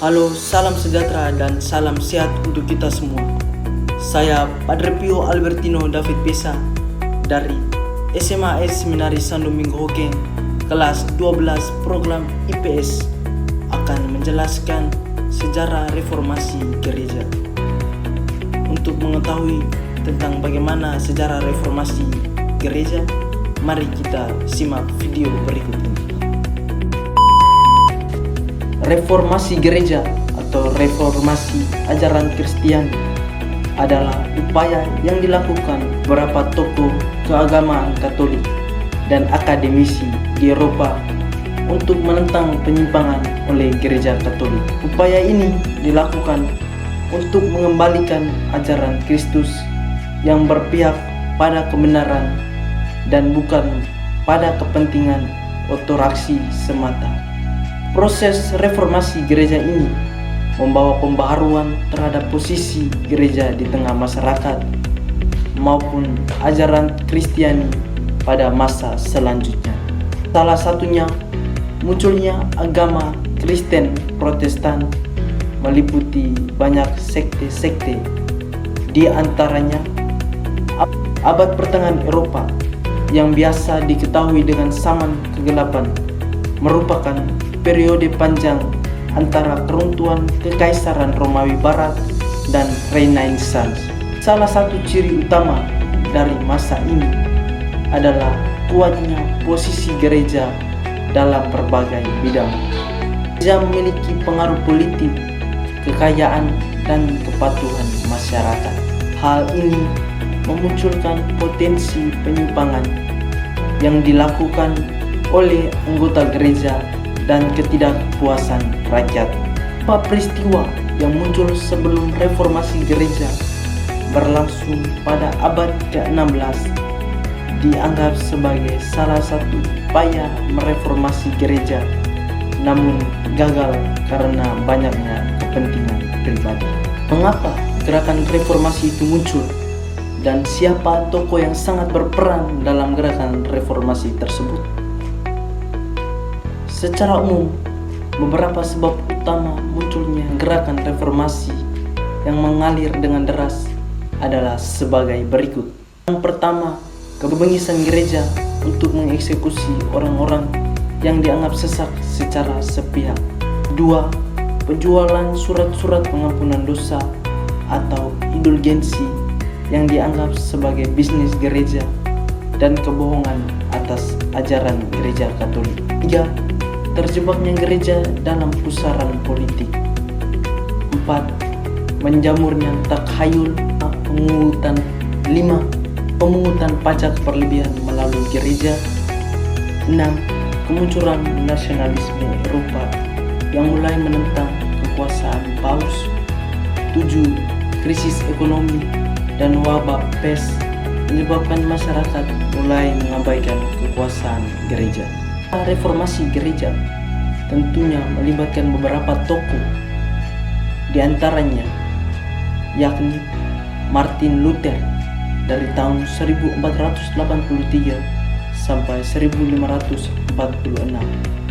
Halo, salam sejahtera dan salam sehat untuk kita semua. Saya Padre Pio Albertino David Pesa dari SMA Seminari Santo Domingo Hokeng, kelas 12 program IPS, akan menjelaskan sejarah reformasi gereja. Untuk mengetahui tentang bagaimana sejarah reformasi gereja, mari kita simak video berikut ini. Reformasi gereja atau reformasi ajaran Kristiani adalah upaya yang dilakukan beberapa tokoh keagamaan Katolik dan akademisi di Eropa untuk menentang penyimpangan oleh gereja Katolik. Upaya ini dilakukan untuk mengembalikan ajaran Kristus yang berpihak pada kebenaran dan bukan pada kepentingan otoraksi semata. Proses reformasi gereja ini membawa pembaharuan terhadap posisi gereja di tengah masyarakat maupun ajaran Kristiani pada masa selanjutnya. Salah satunya munculnya agama Kristen Protestan meliputi banyak sekte-sekte, di antaranya abad pertengahan Eropa yang biasa diketahui dengan zaman kegelapan merupakan periode panjang antara keruntuhan Kekaisaran Romawi Barat dan Renaissance. Salah satu ciri utama dari masa ini adalah kuatnya posisi gereja dalam berbagai bidang. Gereja memiliki pengaruh politik, kekayaan, dan kepatuhan masyarakat. Hal ini memunculkan potensi penyimpangan yang dilakukan oleh anggota gereja dan ketidakpuasan rakyat. Peristiwa yang muncul sebelum reformasi gereja berlangsung pada abad ke-16 dianggap sebagai salah satu upaya mereformasi gereja, namun gagal karena banyaknya kepentingan pribadi. Mengapa gerakan reformasi itu muncul? Dan siapa tokoh yang sangat berperan dalam gerakan reformasi tersebut? Secara umum, beberapa sebab utama munculnya gerakan reformasi yang mengalir dengan deras adalah sebagai berikut. Yang pertama, kebengisan gereja untuk mengeksekusi orang-orang yang dianggap sesat secara sepihak. Kedua, penjualan surat-surat pengampunan dosa atau indulgensi yang dianggap sebagai bisnis gereja dan kebohongan atas ajaran gereja Katolik. Tiga, terjebaknya gereja dalam pusaran politik. 4. Menjamurnya takhayul pemungutan. 5. Pemungutan pajak berlebihan melalui gereja. 6. Kemunculan nasionalisme Eropa yang mulai menentang kekuasaan Paus. 7. Krisis ekonomi dan wabah pes menyebabkan masyarakat mulai mengabaikan kekuasaan gereja. Reformasi gereja tentunya melibatkan beberapa tokoh, di antaranya yakni Martin Luther dari tahun 1483 sampai 1546.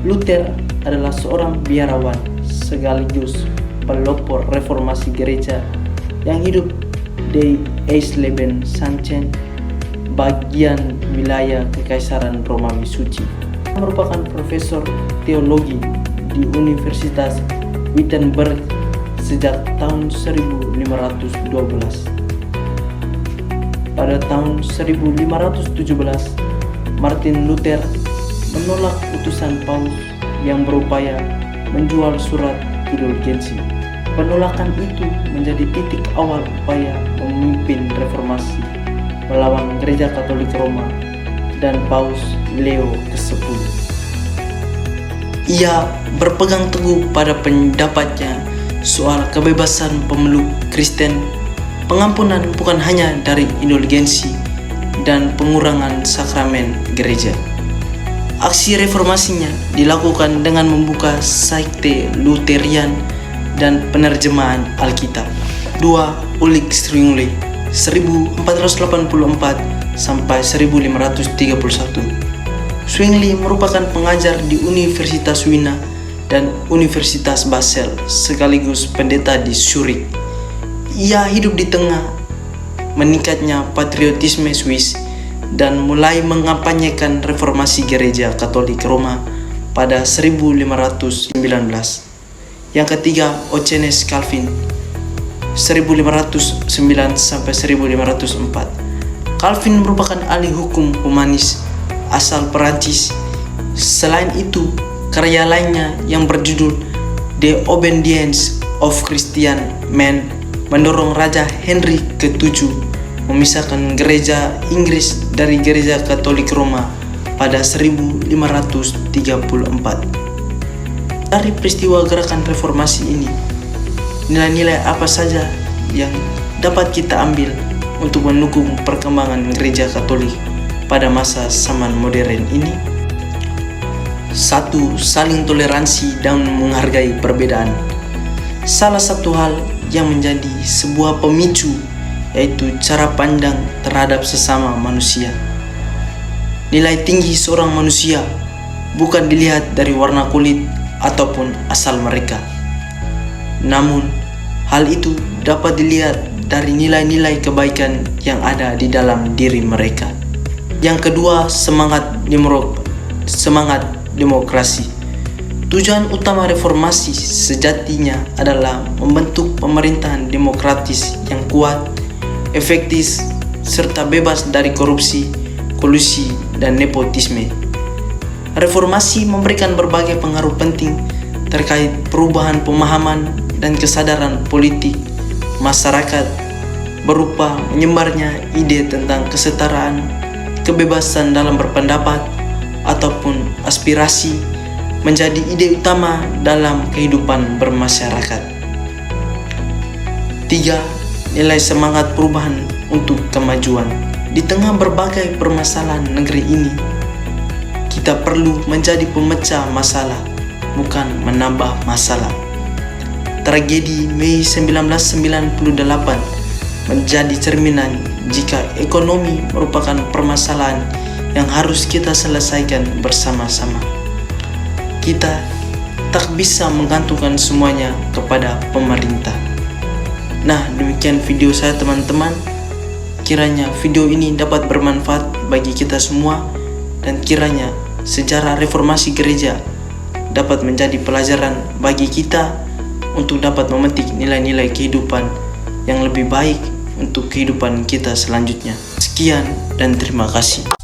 Luther adalah seorang biarawan sekaligus pelopor reformasi gereja yang hidup di Eisleben Sachsen, bagian wilayah Kekaisaran Romawi Suci. Merupakan profesor teologi di Universitas Wittenberg sejak tahun 1512. Pada tahun 1517, Martin Luther menolak utusan Paus yang berupaya menjual surat indulgensi. Penolakan itu menjadi titik awal upaya memimpin reformasi melawan Gereja Katolik Roma dan Paus Leo ke-10. Ia berpegang teguh pada pendapatnya soal kebebasan pemeluk Kristen, pengampunan bukan hanya dari indulgensi, dan pengurangan sakramen gereja. Aksi reformasinya dilakukan dengan membuka sekte Lutherian dan penerjemahan Alkitab. 2. Ulrich Zwingli 1484 sampai 1531. Zwingli merupakan pengajar di Universitas Wina dan Universitas Basel sekaligus pendeta di Zurich. Ia hidup di tengah meningkatnya patriotisme Swiss dan mulai mengampanyekan reformasi gereja Katolik Roma pada 1519. Yang ketiga, Oceanus Calvin 1509 sampai 1504. Calvin merupakan ahli hukum humanis asal Perancis. Selain itu, karya lainnya yang berjudul The Obedience of Christian Men mendorong Raja Henry ke-7 memisahkan gereja Inggris dari gereja Katolik Roma pada 1534. Dari peristiwa gerakan reformasi ini, nilai-nilai apa saja yang dapat kita ambil untuk mendukung perkembangan gereja Katolik pada masa zaman modern ini? 1. Saling toleransi dan menghargai perbedaan. Salah satu hal yang menjadi sebuah pemicu yaitu cara pandang terhadap sesama manusia. Nilai tinggi seorang manusia bukan dilihat dari warna kulit ataupun asal mereka. Namun, hal itu dapat dilihat dari nilai-nilai kebaikan yang ada di dalam diri mereka. Yang kedua, semangat demokrasi. Tujuan utama reformasi sejatinya adalah membentuk pemerintahan demokratis yang kuat, efektif, serta bebas dari korupsi, kolusi, dan nepotisme. Reformasi memberikan berbagai pengaruh penting terkait perubahan pemahaman dan kesadaran politik masyarakat berupa menyebarnya ide tentang kesetaraan, kebebasan dalam berpendapat, ataupun aspirasi menjadi ide utama dalam kehidupan bermasyarakat. 3. Nilai semangat perubahan untuk kemajuan. Di tengah berbagai permasalahan negeri ini, kita perlu menjadi pemecah masalah, bukan menambah masalah. Tragedi Mei 1998 menjadi cerminan jika ekonomi merupakan permasalahan yang harus kita selesaikan bersama-sama. Kita tak bisa menggantungkan semuanya kepada pemerintah. Nah, demikian video saya teman-teman. Kiranya video ini dapat bermanfaat bagi kita semua dan kiranya sejarah reformasi gereja dapat menjadi pelajaran bagi kita untuk dapat memetik nilai-nilai kehidupan yang lebih baik untuk kehidupan kita selanjutnya. Sekian dan terima kasih.